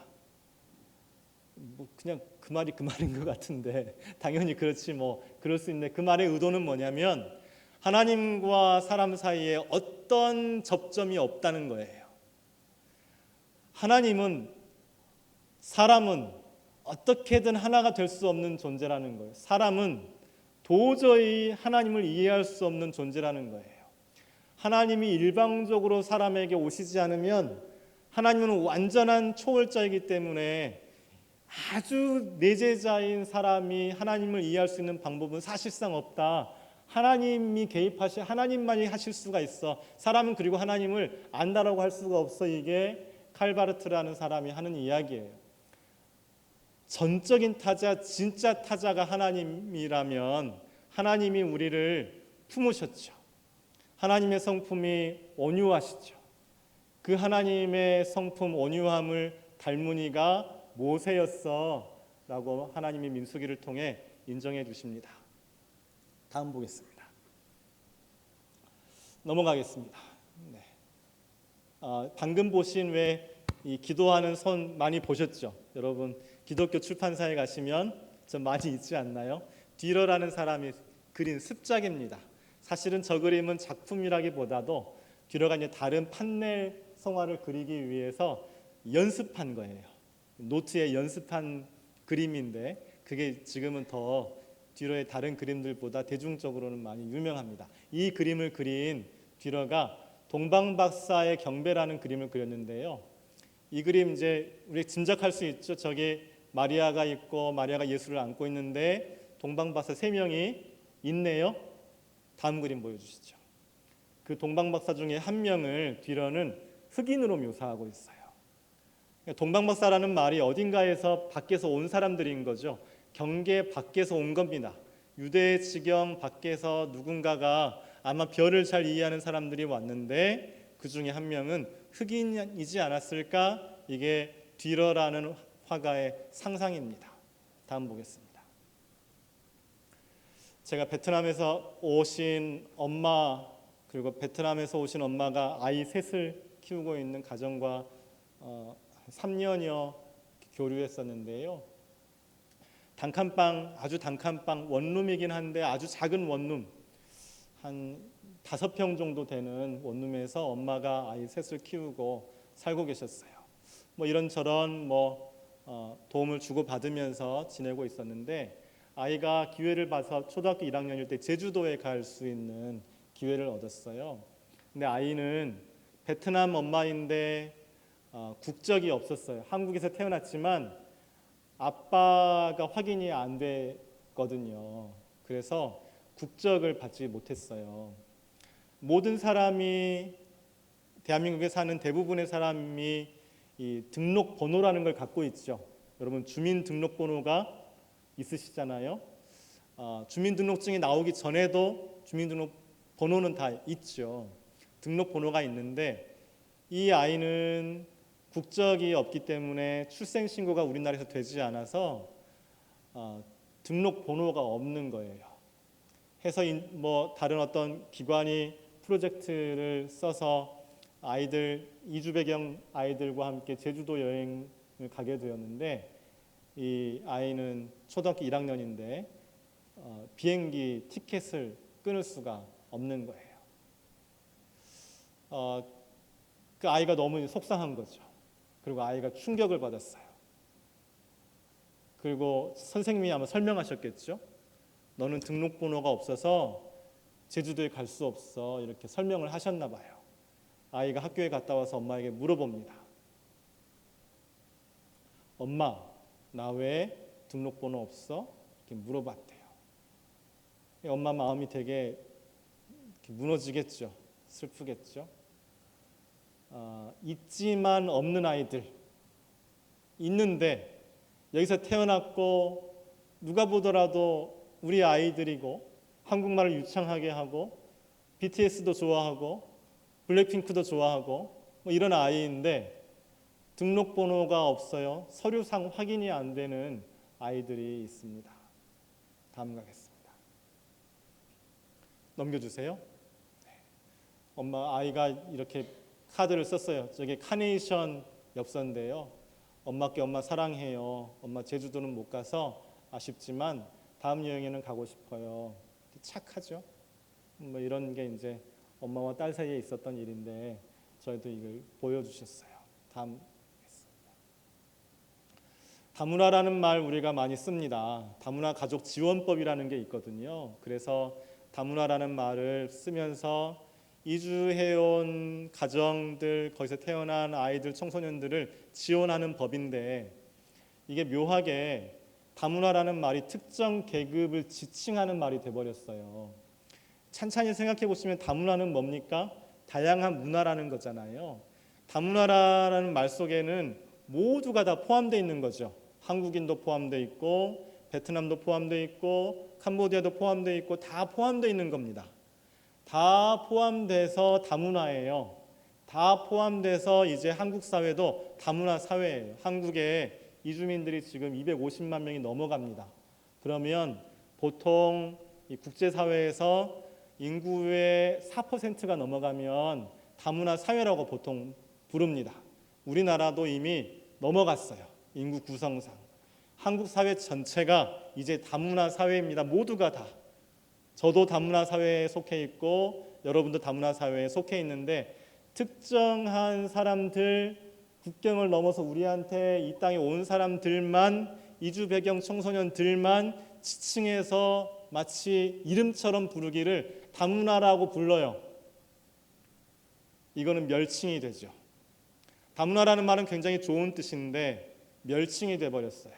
뭐 그냥 그 말이 그 말인 것 같은데 당연히 그렇지 뭐 그럴 수 있는데 그 말의 의도는 뭐냐면 하나님과 사람 사이에 어떤 접점이 없다는 거예요. 하나님은 사람은 어떻게든 하나가 될 수 없는 존재라는 거예요. 사람은 도저히 하나님을 이해할 수 없는 존재라는 거예요. 하나님이 일방적으로 사람에게 오시지 않으면 하나님은 완전한 초월자이기 때문에 아주 내재자인 사람이 하나님을 이해할 수 있는 방법은 사실상 없다. 하나님만이 하실 수가 있어. 사람은 그리고 하나님을 안다라고 할 수가 없어. 이게 칼바르트라는 사람이 하는 이야기예요. 전적인 타자, 진짜 타자가 하나님이라면 하나님이 우리를 품으셨죠. 하나님의 성품이 온유하시죠. 그 하나님의 성품 온유함을 닮은 이가 모세였어 라고 하나님이 민수기를 통해 인정해 주십니다. 다음 보겠습니다. 넘어가겠습니다. 네. 방금 보신 왜 이 기도하는 손 많이 보셨죠? 여러분 기독교 출판사에 가시면 좀 많이 있지 않나요? 듀러라는 사람이 그린 습작입니다. 사실은 저 그림은 작품이라기보다도 듀러가 이제 다른 판넬 성화를 그리기 위해서 연습한 거예요. 노트에 연습한 그림인데 그게 지금은 더 듀러의 다른 그림들보다 대중적으로는 많이 유명합니다. 이 그림을 그린 듀러가 동방박사의 경배라는 그림을 그렸는데요. 이 그림 이제 우리 짐작할 수 있죠. 저기 마리아가 있고 마리아가 예수를 안고 있는데 동방박사 3명이 있네요. 다음 그림 보여주시죠. 그 동방박사 중에 한 명을 듀러는 흑인으로 묘사하고 있어요. 동방박사라는 말이 어딘가에서 밖에서 온 사람들인 거죠. 경계 밖에서 온 겁니다. 유대 지경 밖에서 누군가가 아마 별을 잘 이해하는 사람들이 왔는데 그 중에 한 명은 흑인이지 않았을까? 이게 듀러라는 화가의 상상입니다. 다음 보겠습니다. 제가 베트남에서 오신 엄마 그리고 베트남에서 오신 엄마가 아이 셋을 키우고 있는 가정과 3년여 교류했었는데요. 단칸방, 아주 단칸방 원룸이긴 한데 아주 작은 원룸 한 5평 정도 되는 원룸에서 엄마가 아이 셋을 키우고 살고 계셨어요. 뭐 이런저런 도움을 주고 받으면서 지내고 있었는데 아이가 기회를 봐서 초등학교 1학년일 때 제주도에 갈 수 있는 기회를 얻었어요. 근데 아이는 베트남 엄마인데 국적이 없었어요. 한국에서 태어났지만 아빠가 확인이 안 됐거든요. 그래서 국적을 받지 못했어요. 모든 사람이 대한민국에 사는 대부분의 사람이 이 등록번호라는 걸 갖고 있죠. 여러분 주민등록번호가 있으시잖아요. 주민등록증이 나오기 전에도 주민등록번호는 다 있죠. 등록번호가 있는데 이 아이는 국적이 없기 때문에 출생신고가 우리나라에서 되지 않아서 등록번호가 없는 거예요. 해서 다른 어떤 기관이 프로젝트를 써서 아이들 2주 배경 아이들과 함께 제주도 여행을 가게 되었는데 이 아이는 초등학교 1학년인데 비행기 티켓을 끊을 수가 없는 거예요. 그 아이가 너무 속상한 거죠. 그리고 아이가 충격을 받았어요. 그리고 선생님이 아마 설명하셨겠죠. 너는 등록번호가 없어서 제주도에 갈 수 없어 이렇게 설명을 하셨나 봐요. 아이가 학교에 갔다 와서 엄마에게 물어봅니다. 엄마, 나 왜 등록번호 없어? 이렇게 물어봤대요. 엄마 마음이 되게 무너지겠죠. 슬프겠죠. 있지만 없는 아이들 있는데 여기서 태어났고 누가 보더라도 우리 아이들이고 한국말을 유창하게 하고 BTS도 좋아하고 블랙핑크도 좋아하고 뭐 이런 아이인데 등록번호가 없어요. 서류상 확인이 안 되는 아이들이 있습니다. 다음 가겠습니다. 넘겨주세요. 엄마 아이가 이렇게 카드를 썼어요. 저게 카네이션 엽서인데요. 엄마께 엄마 사랑해요. 엄마 제주도는 못 가서 아쉽지만 다음 여행에는 가고 싶어요. 착하죠. 뭐 이런 게 이제 엄마와 딸 사이에 있었던 일인데 저희도 이걸 보여주셨어요. 다음 다문화라는 말 우리가 많이 씁니다. 다문화 가족 지원법이라는 게 있거든요. 그래서 다문화라는 말을 쓰면서 이주해온 가정들, 거기서 태어난 아이들, 청소년들을 지원하는 법인데 이게 묘하게 다문화라는 말이 특정 계급을 지칭하는 말이 돼버렸어요. 찬찬히 생각해 보시면 다문화는 뭡니까? 다양한 문화라는 거잖아요. 다문화라는 말 속에는 모두가 다 포함되어 있는 거죠. 한국인도 포함되어 있고 베트남도 포함되어 있고 캄보디아도 포함되어 있고 다 포함되어 있는 겁니다. 다 포함돼서 다문화예요. 다 포함돼서 이제 한국 사회도 다문화 사회예요. 한국에 이주민들이 지금 250만 명이 넘어갑니다. 그러면 보통 이 국제사회에서 인구의 4%가 넘어가면 다문화 사회라고 보통 부릅니다. 우리나라도 이미 넘어갔어요. 인구 구성상. 한국 사회 전체가 이제 다문화 사회입니다. 모두가 다. 저도 다문화 사회에 속해 있고 여러분도 다문화 사회에 속해 있는데 특정한 사람들, 국경을 넘어서 우리한테 이 땅에 온 사람들만, 이주 배경 청소년들만 지칭해서 마치 이름처럼 부르기를 다문화라고 불러요. 이거는 멸칭이 되죠. 다문화라는 말은 굉장히 좋은 뜻인데 멸칭이 돼버렸어요.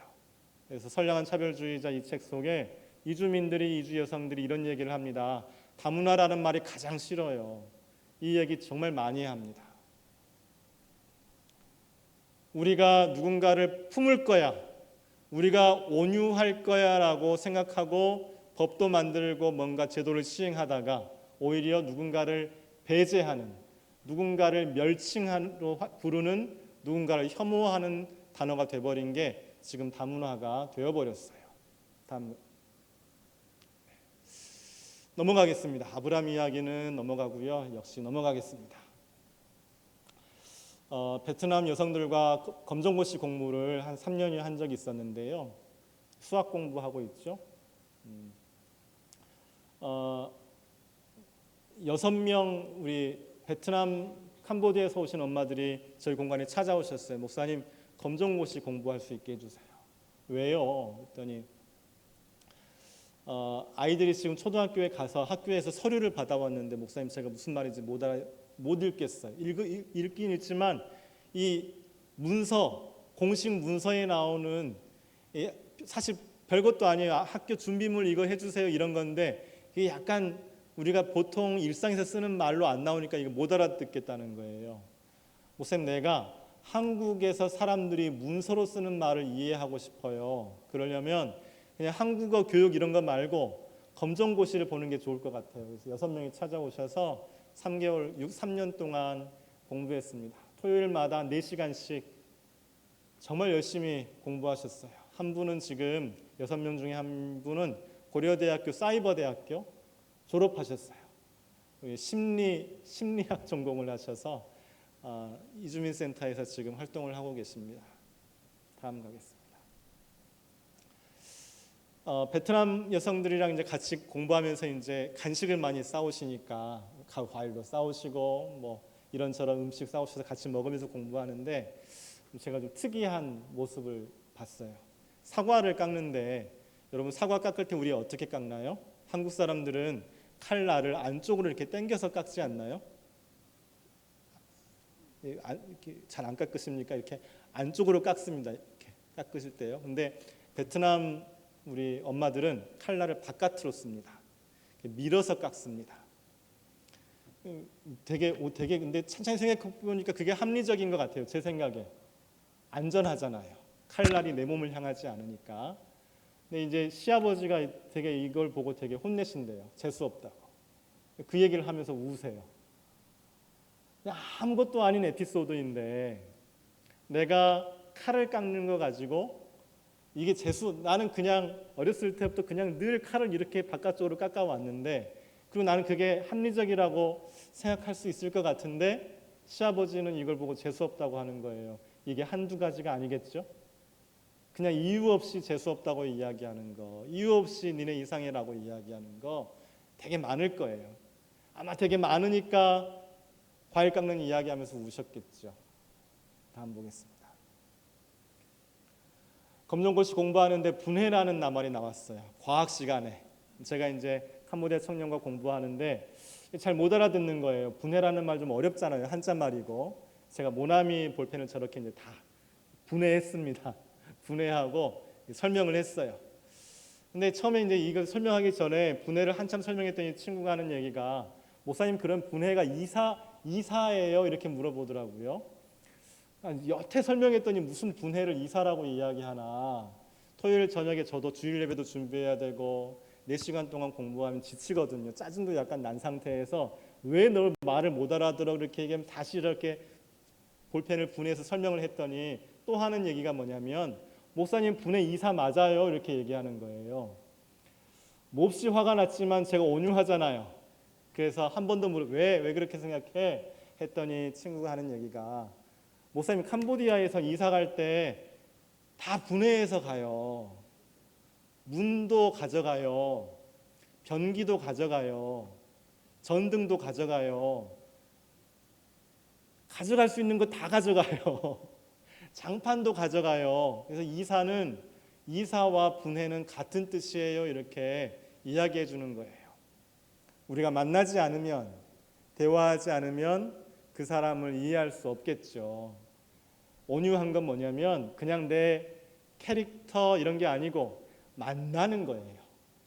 그래서 선량한 차별주의자 이 책 속에 이주민들이, 이주 여성들이 이런 얘기를 합니다. 다문화라는 말이 가장 싫어요. 이 얘기 정말 많이 합니다. 우리가 누군가를 품을 거야, 우리가 온유할 거야 라고 생각하고 법도 만들고 뭔가 제도를 시행하다가 오히려 누군가를 배제하는, 누군가를 멸칭으로 부르는, 누군가를 혐오하는 단어가 돼버린 게 지금 다문화가 되어버렸어요. 다음 넘어가겠습니다. 아브라함 이야기는 넘어가고요. 역시 넘어가겠습니다. 베트남 여성들과 검정고시 공부를 한 3년여 한 적이 있었는데요. 수학 공부하고 있죠. 6명 우리 베트남, 캄보디아에서 오신 엄마들이 저희 공간에 찾아오셨어요. 목사님, 검정고시 공부할 수 있게 해주세요. 왜요? 그랬더니 아이들이 지금 초등학교에 가서 학교에서 서류를 받아왔는데 목사님 제가 무슨 말인지 못 읽겠어요. 읽긴 읽지만 이 문서, 공식 문서에 나오는 사실 별것도 아니에요. 학교 준비물 이거 해주세요 이런 건데 이게 약간 우리가 보통 일상에서 쓰는 말로 안 나오니까 이거 못 알아듣겠다는 거예요. 목사님, 내가 한국에서 사람들이 문서로 쓰는 말을 이해하고 싶어요. 그러려면 그냥 한국어 교육 이런 거 말고 검정고시를 보는 게 좋을 것 같아요. 그래서 6명이 찾아오셔서 3년 동안 공부했습니다. 토요일마다 4시간씩 정말 열심히 공부하셨어요. 한 분은 지금 6명 중에 한 분은 고려대학교 사이버대학교 졸업하셨어요. 심리학 전공을 하셔서 이주민센터에서 지금 활동을 하고 계십니다. 다음 가겠습니다. 베트남 여성들이랑 이제 같이 공부하면서 이제 간식을 많이 싸우시니까 과일도 싸우시고 뭐 이런저런 음식 싸우셔서 같이 먹으면서 공부하는데 제가 좀 특이한 모습을 봤어요. 사과를 깎는데 여러분 사과 깎을 때 우리 어떻게 깎나요? 한국 사람들은 칼날을 안쪽으로 이렇게 당겨서 깎지 않나요? 잘 안 깎으십니까? 이렇게 안쪽으로 깎습니다. 이렇게 깎으실 때요. 근데 베트남 우리 엄마들은 칼날을 바깥으로 씁니다. 밀어서 깎습니다. 되게 근데 천천히 생각해 보니까 그게 합리적인 것 같아요. 제 생각에 안전하잖아요. 칼날이 내 몸을 향하지 않으니까. 근데 이제 시아버지가 되게 이걸 보고 되게 혼내신대요. 재수 없다고. 그 얘기를 하면서 우세요. 그냥 아무것도 아닌 에피소드인데 내가 칼을 깎는 거 가지고 이게 나는 그냥 어렸을 때부터 그냥 늘 칼을 이렇게 바깥쪽으로 깎아왔는데 그리고 나는 그게 합리적이라고 생각할 수 있을 것 같은데 시아버지는 이걸 보고 재수없다고 하는 거예요. 이게 한두 가지가 아니겠죠? 그냥 이유 없이 재수없다고 이야기하는 거, 이유 없이 니네 이상해라고 이야기하는 거 되게 많을 거예요. 아마 되게 많으니까 과일 깎는 이야기하면서 우셨겠죠. 다음 보겠습니다. 검정고시 공부하는데 분해라는 낱말이 나왔어요. 과학 시간에 제가 이제 캄보디아 청년과 공부하는데 잘 못 알아듣는 거예요. 분해라는 말 좀 어렵잖아요. 한자 말이고 제가 모나미 볼펜을 저렇게 이제 다 분해했습니다. 분해하고 설명을 했어요. 근데 처음에 이제 이걸 설명하기 전에 분해를 한참 설명했더니 친구가 하는 얘기가 목사님 그런 분해가 이사예요 이렇게 물어보더라고요. 여태 설명했더니 무슨 분해를 이사라고 이야기하나. 토요일 저녁에 저도 주일 예배도 준비해야 되고 4시간 동안 공부하면 지치거든요. 짜증도 약간 난 상태에서 왜 너 말을 못 알아들어 그렇게 얘기하면 다시 이렇게 볼펜을 분해해서 설명을 했더니 또 하는 얘기가 뭐냐면 목사님 분해 이사 맞아요 이렇게 얘기하는 거예요. 몹시 화가 났지만 제가 온유하잖아요. 그래서 한 번 더 왜 그렇게 생각해? 했더니 친구가 하는 얘기가 목사님 캄보디아에서 이사 갈 때 다 분해해서 가요. 문도 가져가요. 변기도 가져가요. 전등도 가져가요. 가져갈 수 있는 거 다 가져가요. 장판도 가져가요. 그래서 이사와 분해는 같은 뜻이에요. 이렇게 이야기해 주는 거예요. 우리가 만나지 않으면, 대화하지 않으면 그 사람을 이해할 수 없겠죠. 온유한 건 뭐냐면 그냥 내 캐릭터 이런 게 아니고 만나는 거예요.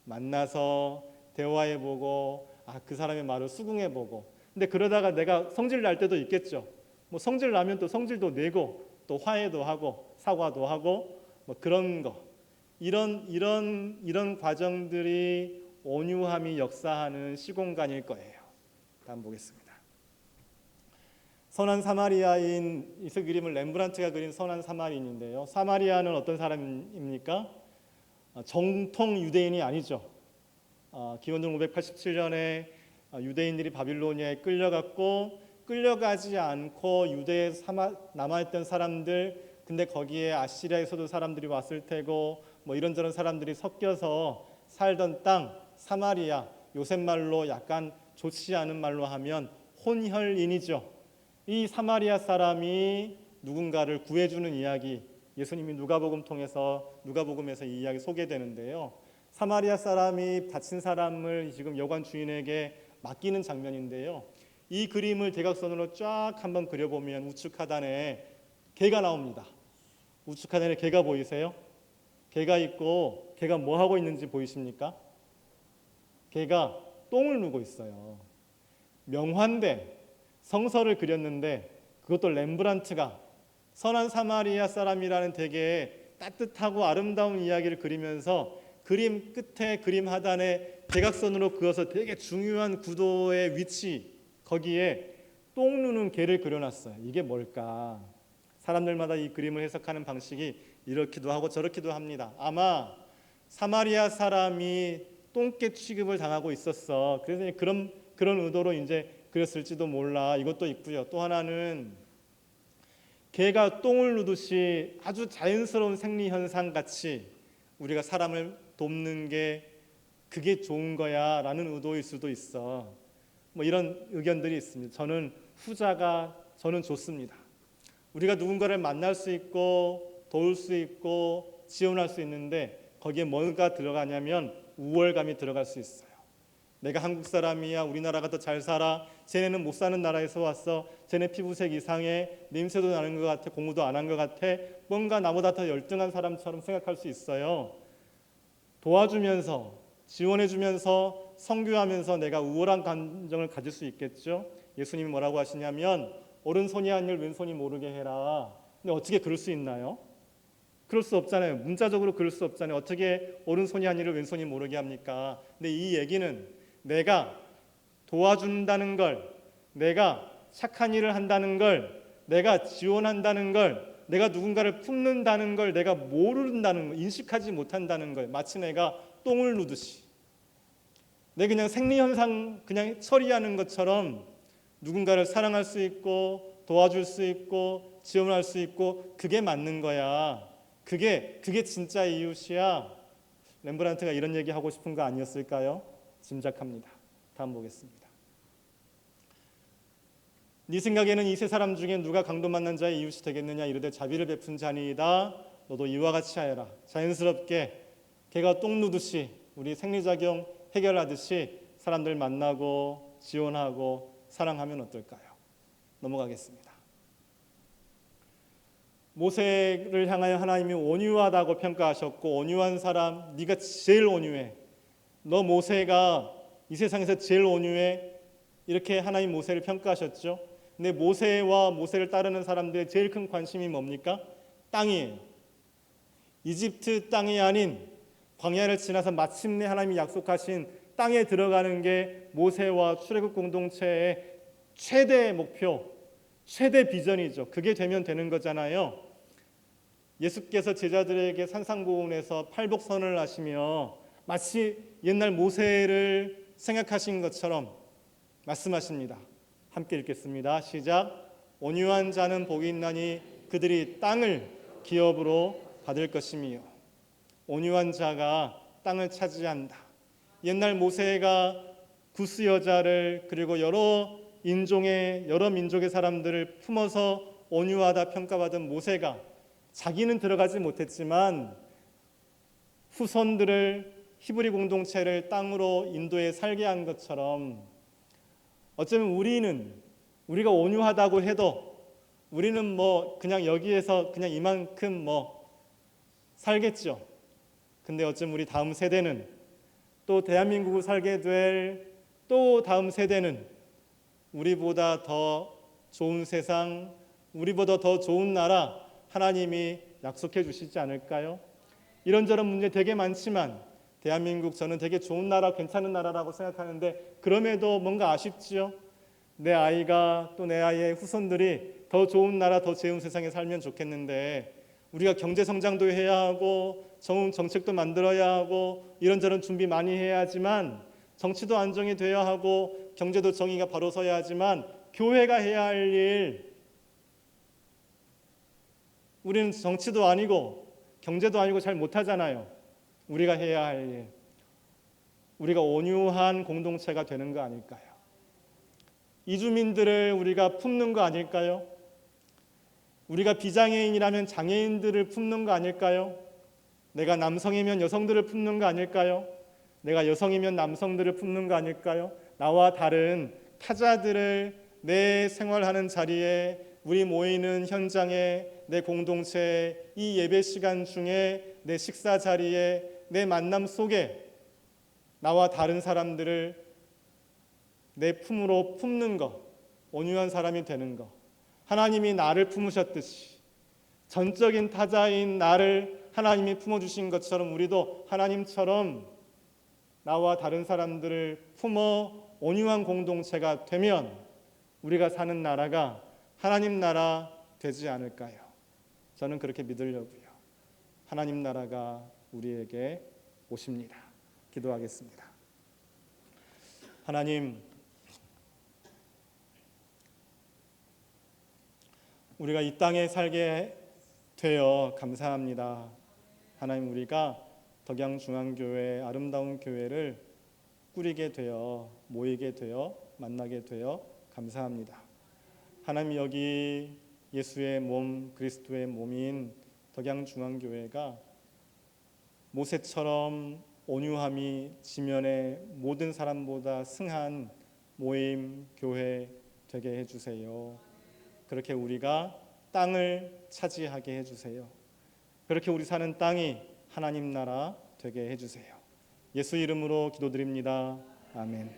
만나서 대화해보고 그 사람의 말을 수긍해보고. 근데 그러다가 내가 성질 날 때도 있겠죠. 뭐 성질 나면 또 성질도 내고 또 화해도 하고 사과도 하고 뭐 그런 거. 이런 과정들이 온유함이 역사하는 시공간일 거예요. 다음 보겠습니다. 선한 사마리아인 이 그림을 렘브란트가 그린 선한 사마리아인인데요. 사마리아는 어떤 사람입니까? 정통 유대인이 아니죠. 기원전 587년에 유대인들이 바빌로니아에 끌려가지 않고 유대에 남아있던 사람들, 근데 거기에 아시리아에서도 사람들이 왔을 테고 뭐 이런저런 사람들이 섞여서 살던 땅 사마리아, 요새 말로 약간 좋지 않은 말로 하면 혼혈인이죠. 이 사마리아 사람이 누군가를 구해주는 이야기, 예수님이 누가복음에서 이 이야기 소개되는데요. 사마리아 사람이 다친 사람을 지금 여관 주인에게 맡기는 장면인데요. 이 그림을 대각선으로 쫙 한번 그려보면 우측 하단에 개가 나옵니다. 우측 하단에 개가 보이세요? 개가 있고 개가 뭐 하고 있는지 보이십니까? 개가 똥을 누고 있어요. 명환된 성서를 그렸는데 그것도 렘브란트가 선한 사마리아 사람이라는 되게 따뜻하고 아름다운 이야기를 그리면서 그림 끝에 그림 하단에 대각선으로 그어서 되게 중요한 구도의 위치 거기에 똥 누는 개를 그려놨어요. 이게 뭘까? 사람들마다 이 그림을 해석하는 방식이 이렇기도 하고 저렇기도 합니다. 아마 사마리아 사람이 똥개 취급을 당하고 있었어. 그래서 그런 의도로 이제 그렸을지도 몰라. 이것도 있고요. 또 하나는 개가 똥을 누듯이 아주 자연스러운 생리 현상 같이 우리가 사람을 돕는 게 그게 좋은 거야 라는 의도일 수도 있어. 뭐 이런 의견들이 있습니다. 저는 좋습니다. 우리가 누군가를 만날 수 있고 도울 수 있고 지원할 수 있는데 거기에 뭔가 들어가냐면 우월감이 들어갈 수 있어요. 내가 한국 사람이야. 우리나라가 더 잘 살아. 쟤네는 못 사는 나라에서 왔어. 쟤네 피부색 이상해. 냄새도 나는 것 같아. 공부도 안 한 것 같아. 뭔가 나보다 더 열등한 사람처럼 생각할 수 있어요. 도와주면서 지원해주면서 선교하면서 내가 우월한 감정을 가질 수 있겠죠. 예수님이 뭐라고 하시냐면 오른손이 한 일 왼손이 모르게 해라. 근데 어떻게 그럴 수 있나요? 그럴 수 없잖아요. 문자적으로 그럴 수 없잖아요. 어떻게 오른손이 한 일을 왼손이 모르게 합니까? 근데 이 얘기는 내가 도와준다는 걸, 내가 착한 일을 한다는 걸, 내가 지원한다는 걸, 내가 누군가를 품는다는 걸 내가 모른다는 걸, 인식하지 못한다는 걸, 마치 내가 똥을 누듯이 내 그냥 생리현상 그냥 처리하는 것처럼 누군가를 사랑할 수 있고 도와줄 수 있고 지원할 수 있고 그게 맞는 거야. 그게 진짜 이웃이야. 렘브란트가 이런 얘기 하고 싶은 거 아니었을까요? 짐작합니다. 다음 보겠습니다. 네 생각에는 이 세 사람 중에 누가 강도 만난 자의 이웃이 되겠느냐? 이르되 자비를 베푼 자니이다. 너도 이와 같이 하여라. 자연스럽게 개가 똥 누듯이 우리 생리작용 해결하듯이 사람들 만나고 지원하고 사랑하면 어떨까요? 넘어가겠습니다. 모세를 향하여 하나님이 온유하다고 평가하셨고, 온유한 사람, 네가 제일 온유해. 너 모세가 이 세상에서 제일 온유해. 이렇게 하나님 모세를 평가하셨죠. 근데 모세와 모세를 따르는 사람들의 제일 큰 관심이 뭡니까? 땅이에요. 이집트 땅이 아닌 광야를 지나서 마침내 하나님이 약속하신 땅에 들어가는 게 모세와 출애굽 공동체의 최대 목표, 최대 비전이죠. 그게 되면 되는 거잖아요. 예수께서 제자들에게 산상보훈에서 팔복선을 하시며 마치 옛날 모세를 생각하신 것처럼 말씀하십니다. 함께 읽겠습니다. 시작. 온유한 자는 복이 있나니 그들이 땅을 기업으로 받을 것이며. 온유한 자가 땅을 차지한다. 옛날 모세가 구스 여자를 그리고 여러 민족의 사람들을 품어서 온유하다 평가받은 모세가 자기는 들어가지 못했지만 후손들을 히브리 공동체를 땅으로 인도에 살게 한 것처럼 어쩌면 우리가 온유하다고 해도 우리는 그냥 여기에서 그냥 이만큼 살겠죠. 근데 어쩌면 우리 다음 세대는 또 대한민국을 살게 될 또 다음 세대는 우리보다 더 좋은 세상, 우리보다 더 좋은 나라 하나님이 약속해 주시지 않을까요? 이런저런 문제 되게 많지만 대한민국 저는 되게 좋은 나라, 괜찮은 나라라고 생각하는데 그럼에도 뭔가 아쉽지요. 내 아이가 또 내 아이의 후손들이 더 좋은 나라, 더 좋은 세상에 살면 좋겠는데 우리가 경제 성장도 해야 하고 좋은 정책도 만들어야 하고 이런저런 준비 많이 해야 하지만 정치도 안정이 돼야 하고 경제도 정의가 바로 서야 하지만 교회가 해야 할 일, 우리는 정치도 아니고 경제도 아니고 잘 못하잖아요. 우리가 해야 할 일, 우리가 온유한 공동체가 되는 거 아닐까요? 이주민들을 우리가 품는 거 아닐까요? 우리가 비장애인이라면 장애인들을 품는 거 아닐까요? 내가 남성이면 여성들을 품는 거 아닐까요? 내가 여성이면 남성들을 품는 거 아닐까요? 나와 다른 타자들을 내 생활하는 자리에, 우리 모이는 현장에, 내 공동체에, 이 예배 시간 중에, 내 식사 자리에, 내 만남 속에 나와 다른 사람들을 내 품으로 품는 것, 온유한 사람이 되는 것. 하나님이 나를 품으셨듯이 전적인 타자인 나를 하나님이 품어주신 것처럼 우리도 하나님처럼 나와 다른 사람들을 품어 온유한 공동체가 되면 우리가 사는 나라가 하나님 나라 되지 않을까요? 저는 그렇게 믿으려고요. 하나님 나라가 우리에게 오십니다. 기도하겠습니다. 하나님, 우리가 이 땅에 살게 되어 감사합니다. 하나님, 우리가 덕양중앙교회 아름다운 교회를 꾸리게 되어 모이게 되어 만나게 되어 감사합니다. 하나님, 여기 예수의 몸 그리스도의 몸인 덕양중앙교회가 모세처럼 온유함이 지면의 모든 사람보다 승한 모임 교회 되게 해주세요. 그렇게 우리가 땅을 차지하게 해주세요. 그렇게 우리 사는 땅이 하나님 나라 되게 해주세요. 예수 이름으로 기도드립니다. 아멘.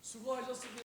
수고하셨습니다.